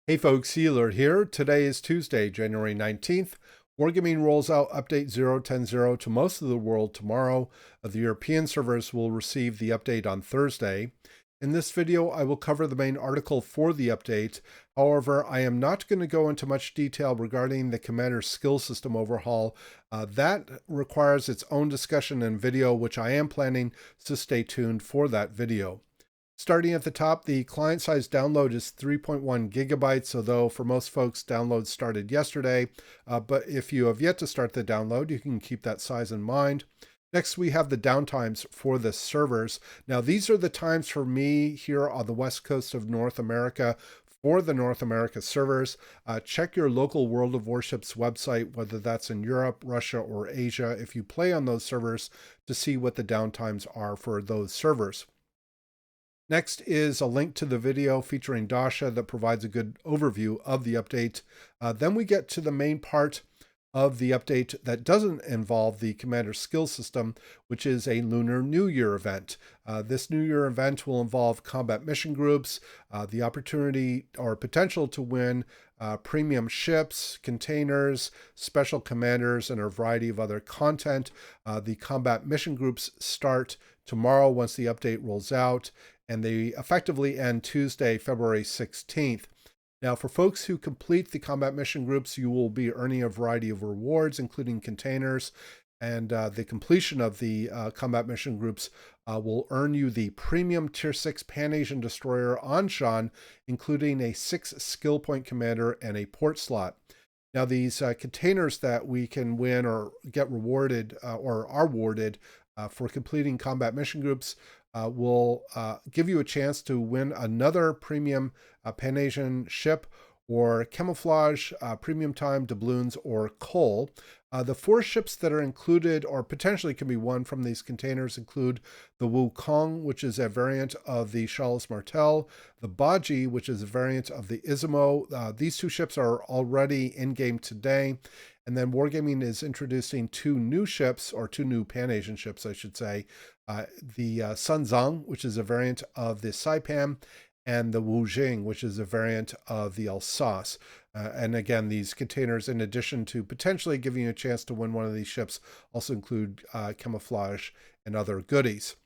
Hey folks, Iolair here. Today is Tuesday, January 19th. Wargaming rolls out update 0.10.0 to most of the world tomorrow. The European servers will receive the update on Thursday. In this video, I will cover the main article for the update. However, I am not going to go into much detail regarding the Commander skill system overhaul. That requires its own discussion and video, which I am planning, so stay tuned for that video. Starting at the top, the client size download is 3.1 gigabytes, although for most folks, downloads started yesterday. But if you have yet to start the download, you can keep that size in mind. Next, we have the downtimes for the servers. Now, these are the times for me here on the west coast of North America for the North America servers. Check your local World of Warships website, whether that's in Europe, Russia, or Asia, if you play on those servers, to see what the downtimes are for those servers. Next is a link to the video featuring Dasha that provides a good overview of the update. Then we get to the main part of the update that doesn't involve the Commander skill system, which is a Lunar New Year event. This New Year event will involve combat mission groups, the opportunity or potential to win premium ships, containers, special commanders, and a variety of other content. The combat mission groups start tomorrow once the update rolls out, and they effectively end Tuesday, February 16th. Now, for folks who complete the combat mission groups, you will be earning a variety of rewards, including containers, and the completion of the combat mission groups will earn you the premium Tier 6 Pan-Asian Destroyer Anshan, including a 6 skill point commander and a port slot. Now, these containers that we can win or get rewarded or are awarded for completing combat mission groups will give you a chance to win another premium Pan-Asian ship or camouflage, premium time, doubloons, or coal. The 4 ships that are included or potentially can be won from these containers include the Wukong, which is a variant of the Charles Martel, the Baji, which is a variant of the Izumo. These 2 ships are already in-game today. And then Wargaming is introducing 2 new ships, or 2 new Pan-Asian ships, I should say. The Sunzang, which is a variant of the Saipan, and the Wujing, which is a variant of the Alsace. And again, these containers, in addition to potentially giving you a chance to win one of these ships, also include camouflage and other goodies.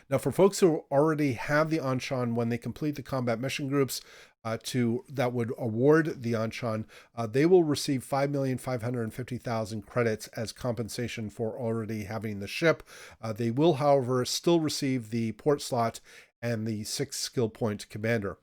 Now, for folks who already have the Anshan, when they complete the combat mission groups that would award the Anshan, they will receive 5,550,000 credits as compensation for already having the ship. They will, however, still receive the port slot and the 6 skill point commander.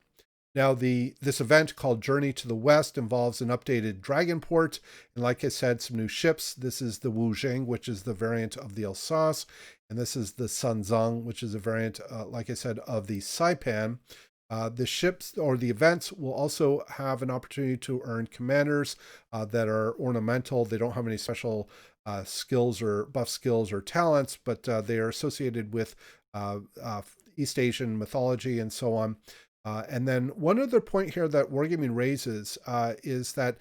Now, this event called Journey to the West involves an updated Dragon port, and like I said, some new ships. This is the Wujing, which is the variant of the Alsace, and this is the Sunzang, which is a variant, like I said, of the Saipan. The ships or the events will also have an opportunity to earn commanders that are ornamental. They don't have any special skills or buff skills or talents, but they are associated with East Asian mythology and so on. And then one other point here that Wargaming raises is that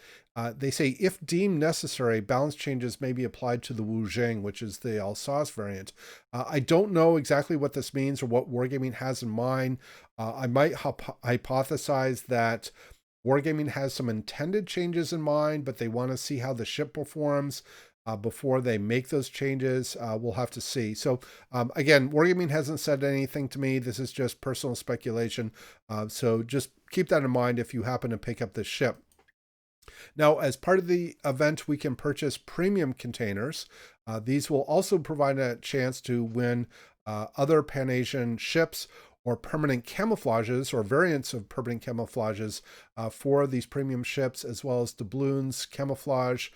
they say, if deemed necessary, balance changes may be applied to the Wujing, which is the Alsace variant. I don't know exactly what this means or what Wargaming has in mind. I might hypothesize that Wargaming has some intended changes in mind, but they want to see how the ship performs before they make those changes. We'll have to see. So again, Wargaming hasn't said anything to me. This is just personal speculation. So just keep that in mind if you happen to pick up this ship. Now, as part of the event, we can purchase premium containers. These will also provide a chance to win other Pan-Asian ships or permanent camouflages or variants of permanent camouflages for these premium ships, as well as doubloons, camouflage,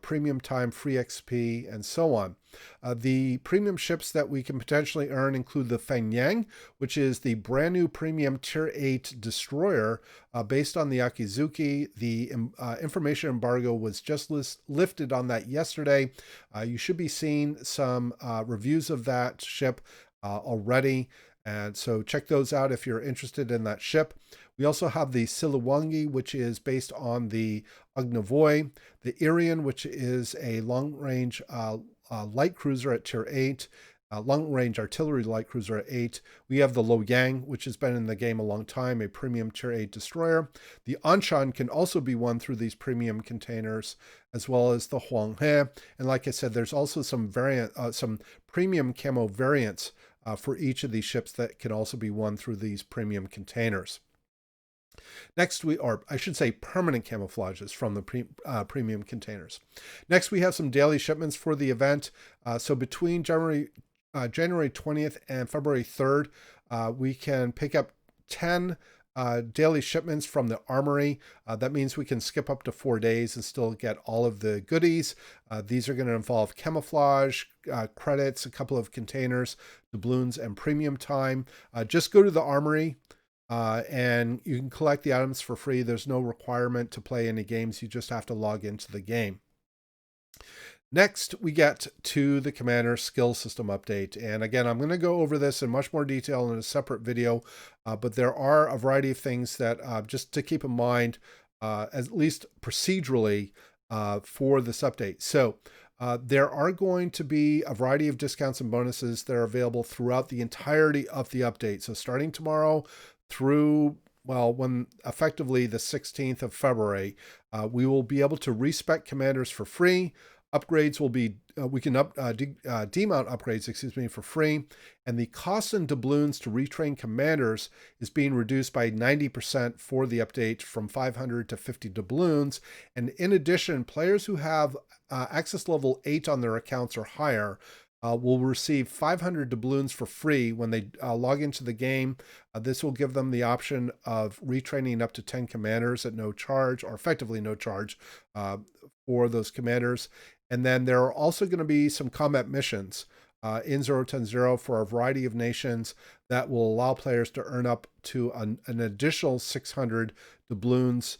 premium time, free XP, and so on. The premium ships that we can potentially earn include the Fangyang, which is the brand new premium Tier 8 destroyer based on the Akizuki. The information embargo was just lifted on that yesterday. You should be seeing some reviews of that ship already. And so check those out if you're interested in that ship. We also have the Siliwangi, which is based on the Ognivoy, the Irian, which is a long-range light cruiser at Tier 8, long-range artillery light cruiser at 8. We have the Lo Yang, which has been in the game a long time, a premium tier 8 destroyer. The Anshan can also be won through these premium containers, as well as the Huang He. And like I said, there's also some premium camo variants for each of these ships that can also be won through these premium containers. Next, I should say permanent camouflages from the premium containers. Next, we have some daily shipments for the event. So between January 20th and February 3rd, we can pick up 10 daily shipments from the armory. That means we can skip up to 4 days and still get all of the goodies. These are going to involve camouflage, credits, a couple of containers, doubloons, and premium time. Just go to the armory. And you can collect the items for free. There's no requirement to play any games. You just have to log into the game. Next, we get to the Commander Skill System update. And again, I'm going to go over this in much more detail in a separate video, but there are a variety of things that just to keep in mind, at least procedurally, for this update. So there are going to be a variety of discounts and bonuses that are available throughout the entirety of the update. So starting tomorrow, through, well, when effectively the 16th of February, we will be able to respec commanders for free. Upgrades will be, we can demount upgrades, for free. And the cost in doubloons to retrain commanders is being reduced by 90% for the update from 500 to 50 doubloons. And in addition, players who have access level 8 on their accounts or higher will receive 500 doubloons for free when they log into the game. This will give them the option of retraining up to 10 commanders at no charge, or effectively no charge, for those commanders. And then there are also going to be some combat missions in 010 for a variety of nations that will allow players to earn up to an additional 600 doubloons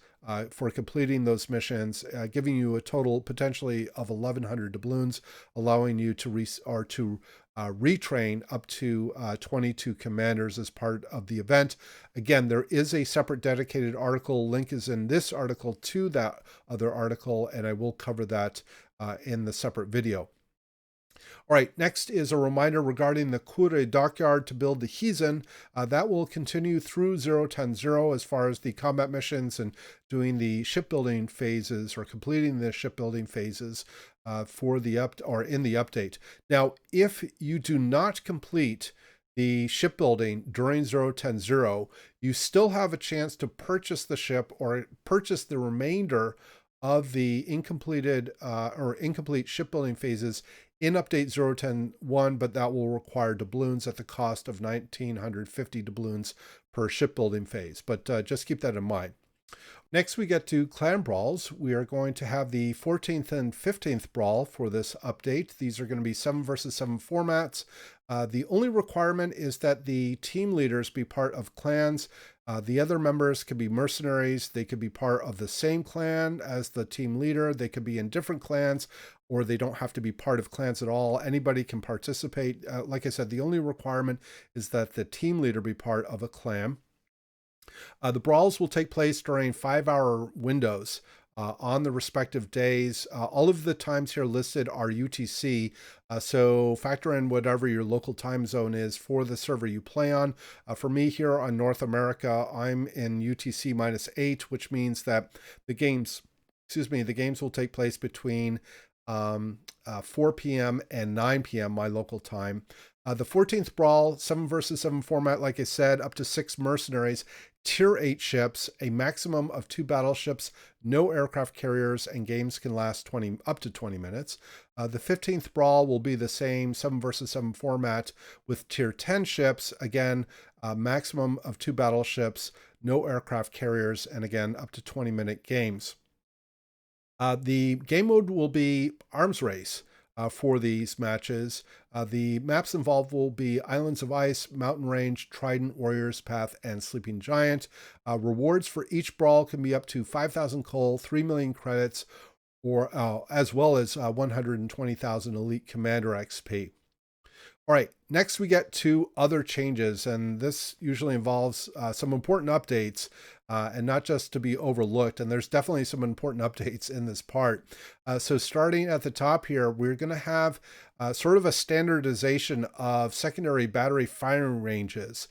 for completing those missions, giving you a total potentially of 1,100 doubloons, allowing you to retrain up to 22 commanders as part of the event. Again, there is a separate dedicated article. Link is in this article to that other article, and I will cover that in the separate video. All right, next is a reminder regarding the Kure dockyard to build the Hizen. That will continue through 010 as far as the combat missions and doing the shipbuilding phases, or completing the shipbuilding phases for the in the update. Now, if you do not complete the shipbuilding during 010, you still have a chance to purchase the ship or purchase the remainder of the incomplete shipbuilding phases in update 010.1, but that will require doubloons at the cost of 1,950 doubloons per shipbuilding phase. But just keep that in mind. Next, we get to Clan Brawls. We are going to have the 14th and 15th Brawl for this update. These are going to be 7 versus 7 formats. The only requirement is that the team leaders be part of clans. The other members could be mercenaries. They could be part of the same clan as the team leader. They could be in different clans, or they don't have to be part of clans at all. Anybody can participate. Like I said, the only requirement is that the team leader be part of a clan. The brawls will take place during 5-hour windows on the respective days. All of the times here listed are UTC, so factor in whatever your local time zone is for the server you play on. For me here on North America, I'm in UTC -8, which means that the games will take place between 4 p.m. and 9 p.m. my local time. The 14th Brawl, 7 versus 7 format, like I said, up to 6 mercenaries, tier 8 ships, a maximum of 2 battleships, no aircraft carriers, and games can last up to 20 minutes. The 15th Brawl will be the same 7 versus 7 format with tier 10 ships, again, a maximum of 2 battleships, no aircraft carriers, and again, up to 20-minute games. The game mode will be arms race for these matches. The maps involved will be Islands of Ice, Mountain Range, Trident, Warriors Path, and Sleeping Giant. Rewards for each brawl can be up to 5,000 coal, 3 million credits, or as well as 120,000 Elite Commander XP. All right, next we get to other changes, and this usually involves some important updates and not just to be overlooked. And there's definitely some important updates in this part. So starting at the top here, we're going to have sort of a standardization of secondary battery firing ranges.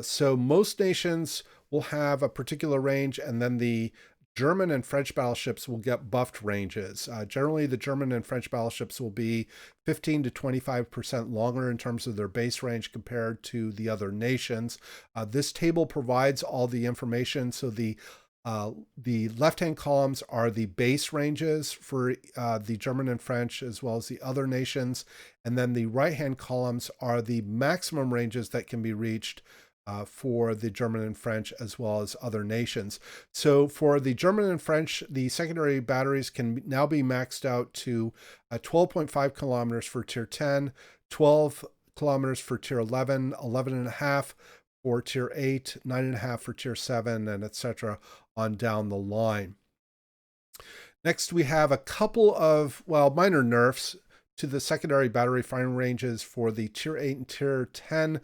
So most nations will have a particular range, and then the German and French battleships will get buffed ranges. Generally, the German and French battleships will be 15 to 25% longer in terms of their base range compared to the other nations. This table provides all the information. So the left-hand columns are the base ranges for the German and French as well as the other nations. And then the right-hand columns are the maximum ranges that can be reached for the German and French as well as other nations. So for the German and French, the secondary batteries can now be maxed out to 12.5 kilometers for tier 10, 12 kilometers for tier 11, 11.5 for tier 8, 9.5 for tier 7, and etc. on down the line. Next, we have a couple of, well, minor nerfs to the secondary battery firing ranges for the tier 8 and tier 10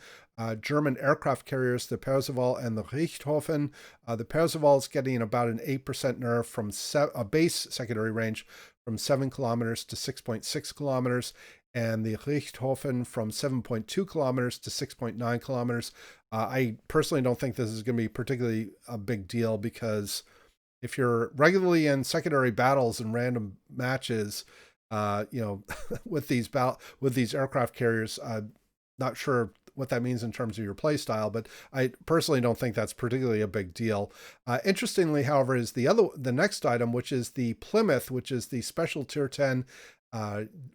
German aircraft carriers, the Percival and the Richthofen. The Percival is getting about an 8% nerf from a base secondary range from 7 kilometers to 6.6 kilometers, and the Richthofen from 7.2 kilometers to 6.9 kilometers. I personally don't think this is going to be particularly a big deal, because if you're regularly in secondary battles and random matches, with these aircraft carriers, not sure what that means in terms of your play style, but I personally don't think that's particularly a big deal. Interestingly, however, is the next item, which is the Plymouth, which is the special tier 10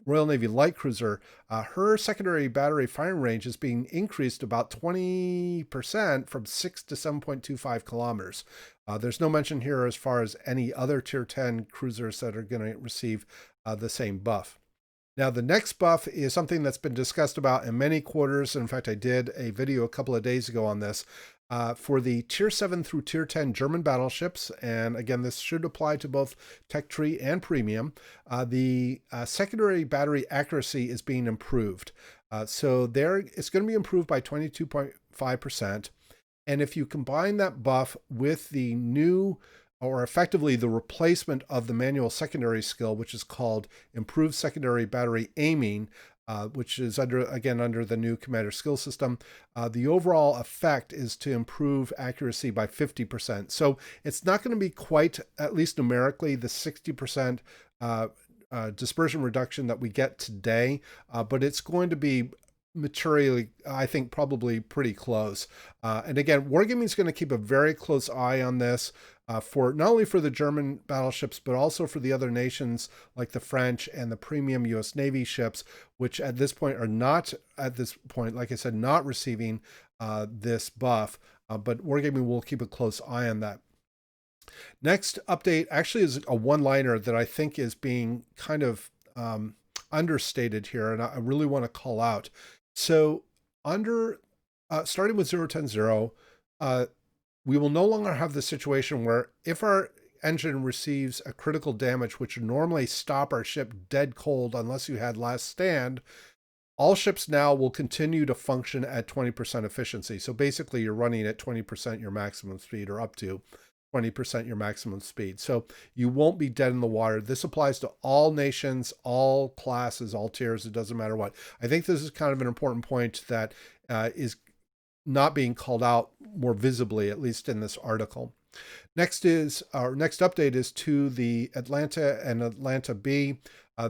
Royal Navy light cruiser. Her secondary battery firing range is being increased about 20% from 6 to 7.25 kilometers. There's no mention here as far as any other tier 10 cruisers that are going to receive the same buff. Now, the next buff is something that's been discussed about in many quarters. In fact, I did a video a couple of days ago on this. For the tier 7 through tier 10 German battleships, and again, this should apply to both Tech Tree and Premium, the secondary battery accuracy is being improved. So it's going to be improved by 22.5%. And if you combine that buff with the new, or effectively the replacement of the manual secondary skill, which is called Improved Secondary Battery Aiming, which is under the new commander skill system, the overall effect is to improve accuracy by 50%. So it's not going to be quite, at least numerically, the 60% dispersion reduction that we get today, but it's going to be materially, I think, probably pretty close. And again, Wargaming is going to keep a very close eye on this, for not only for the German battleships, but also for the other nations like the French and the premium US Navy ships, which at this point are not, like I said, not receiving this buff. But Wargaming will keep a close eye on that. Next update actually is a one-liner that I think is being kind of understated here, and I really want to call out. So starting with 010-0, we will no longer have the situation where if our engine receives a critical damage, which would normally stop our ship dead cold unless you had last stand, all ships now will continue to function at 20% efficiency. So basically you're running at 20% your maximum speed, or up to 20% your maximum speed. So you won't be dead in the water. This applies to all nations, all classes, all tiers. It doesn't matter what. I think this is kind of an important point that is not being called out more visibly, at least in this article. Next update is to the Atlanta and Atlanta B.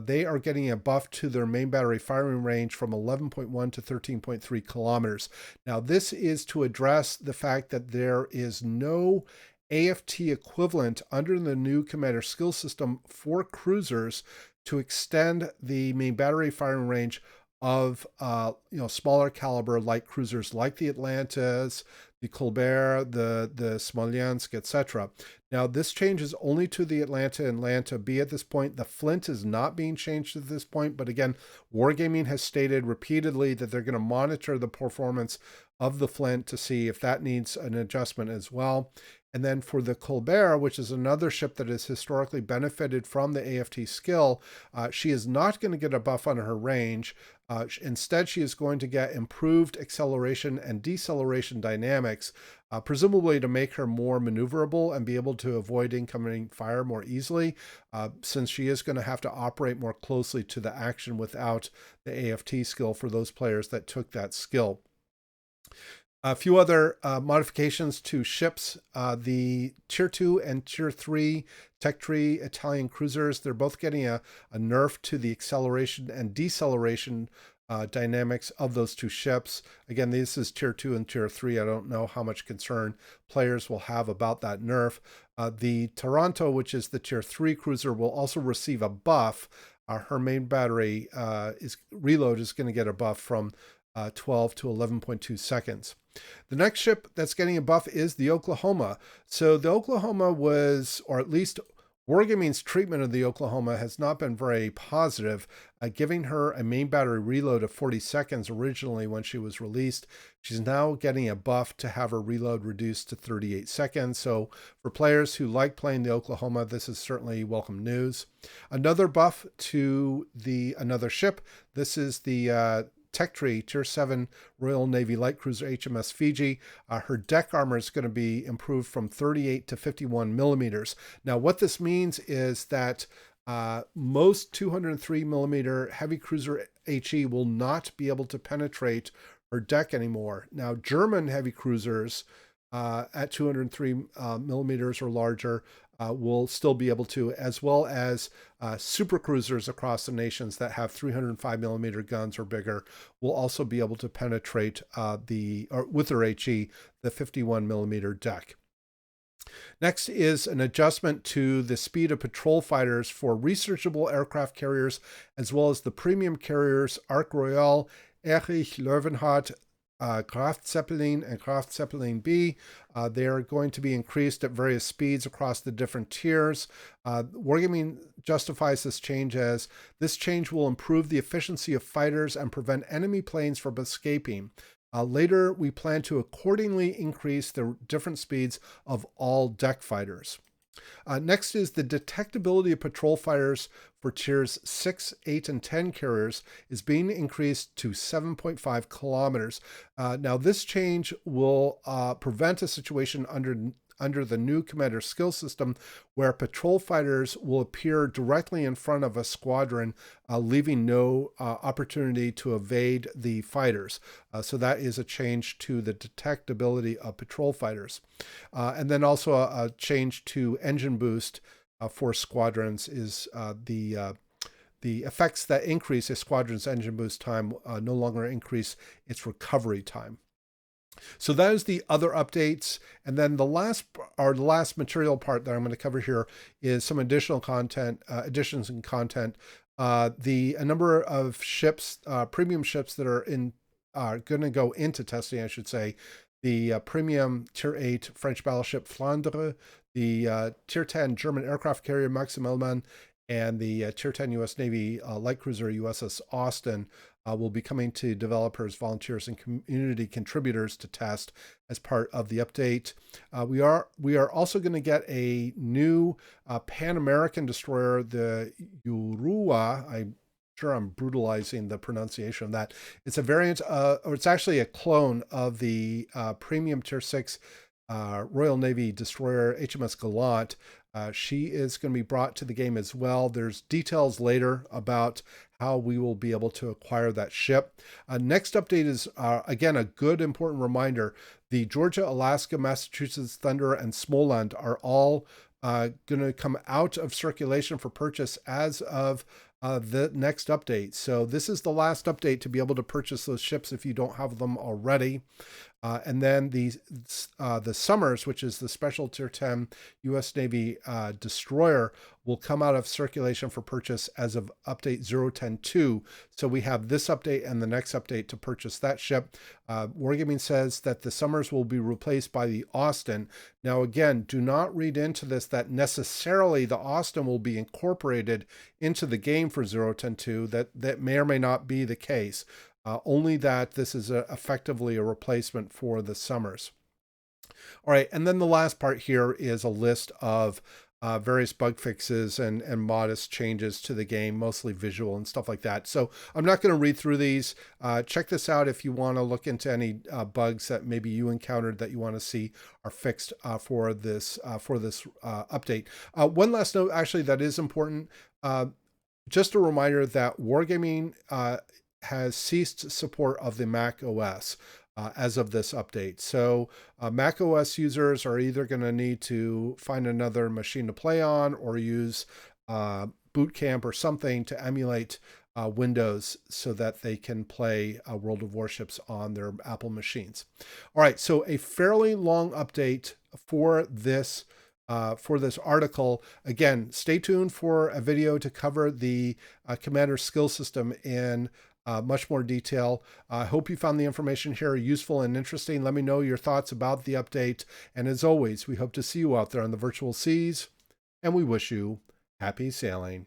They are getting a buff to their main battery firing range from 11.1 to 13.3 kilometers. Now, this is to address the fact that there is no AFT equivalent under the new commander skill system for cruisers to extend the main battery firing range of smaller caliber light cruisers like the Atlantas, the Colbert, the Smolensk, etc. Now, this change is only to the Atlanta B at this point. The Flint is not being changed at this point, but again, Wargaming has stated repeatedly that they're going to monitor the performance of the Flint to see if that needs an adjustment as well. And then for the Colbert, which is another ship that has historically benefited from the AFT skill, she is not going to get a buff on her range. Instead, she is going to get improved acceleration and deceleration dynamics, presumably to make her more maneuverable and be able to avoid incoming fire more easily, since she is going to have to operate more closely to the action without the AFT skill for those players that took that skill. A few other modifications to ships. The Tier 2 and Tier 3 Tech Tree Italian cruisers, they're both getting a nerf to the acceleration and deceleration dynamics of those two ships. Again, this is Tier 2 and Tier 3. I don't know how much concern players will have about that nerf. The Taranto, which is the Tier 3 cruiser, will also receive a buff. Her main battery reload is going to get a buff from 12 to 11.2 seconds. The next ship that's getting a buff is the Oklahoma. So the Oklahoma was, or at least Wargaming's treatment of the Oklahoma has not been very positive, giving her a main battery reload of 40 seconds originally when she was released. She's now getting a buff to have her reload reduced to 38 seconds. So for players who like playing the Oklahoma, this is certainly welcome news. Another buff to another ship. This is the Tech Tree Tier 7 Royal Navy Light Cruiser HMS Fiji. Her deck armor is going to be improved from 38 to 51 millimeters. Now, what this means is that most 203 millimeter heavy cruiser HE will not be able to penetrate her deck anymore. Now, German heavy cruisers at 203 millimeters or larger will still be able to, as well as super cruisers across the nations that have 305 millimeter guns or bigger will also be able to penetrate with their HE, the 51 millimeter deck. Next is an adjustment to the speed of patrol fighters for researchable aircraft carriers, as well as the premium carriers Ark Royal, Erich Löwenhardt, Kraft Zeppelin and Kraft Zeppelin B. They are going to be increased at various speeds across the different tiers. Wargaming justifies this change as this change will improve the efficiency of fighters and prevent enemy planes from escaping. Later, we plan to accordingly increase the different speeds of all deck fighters. Next is the detectability of patrol fighters for tiers 6, 8, and 10 carriers is being increased to 7.5 kilometers. Now, this change will prevent a situation under the new commander skill system where patrol fighters will appear directly in front of a squadron, leaving no opportunity to evade the fighters. So that is a change to the detectability of patrol fighters. And then also a change to engine boost for squadrons is the effects that increase a squadron's engine boost time no longer increase its recovery time. So that is the other updates. And then the last material part that I'm going to cover here is some additional content, additions and content. A number of ships, premium ships that are going to go into testing, I should say. The premium Tier 8 French battleship Flandre, the Tier 10 German aircraft carrier Maximilian, and the Tier 10 U.S. Navy light cruiser USS Austin will be coming to developers, volunteers, and community contributors to test as part of the update. We are also going to get a new Pan-American destroyer, the Urua. I'm sure I'm brutalizing the pronunciation of that. It's a variant, or it's actually a clone of the premium Tier 6 Royal Navy destroyer HMS Gallant. She is going to be brought to the game as well. There's details later about how we will be able to acquire that ship. Next update is, again, a good, important reminder. The Georgia, Alaska, Massachusetts, Thunder, and Smoland are all going to come out of circulation for purchase as of the next update. So this is the last update to be able to purchase those ships if you don't have them already. And then the Summers, which is the Special Tier 10 U.S. Navy destroyer, will come out of circulation for purchase as of update 0.10.2. So we have this update and the next update to purchase that ship. Wargaming says that the Summers will be replaced by the Austin. Now, again, do not read into this that necessarily the Austin will be incorporated into the game for 0.10.2. That may or may not be the case. Only that this is effectively a replacement for the Summers. All right, and then the last part here is a list of various bug fixes and modest changes to the game, mostly visual and stuff like that. So I'm not going to read through these. Check this out if you want to look into any bugs that maybe you encountered that you want to see are fixed for this update. One last note, actually, that is important. Just a reminder that Wargaming has ceased support of the Mac OS as of this update. So Mac OS users are either going to need to find another machine to play on or use Boot Camp or something to emulate Windows so that they can play World of Warships on their Apple machines. All right, so a fairly long update for this article. Again, stay tuned for a video to cover the Commander skill system in much more detail. I hope you found the information here useful and interesting. Let me know your thoughts about the update. And as always, we hope to see you out there on the virtual seas, and we wish you happy sailing.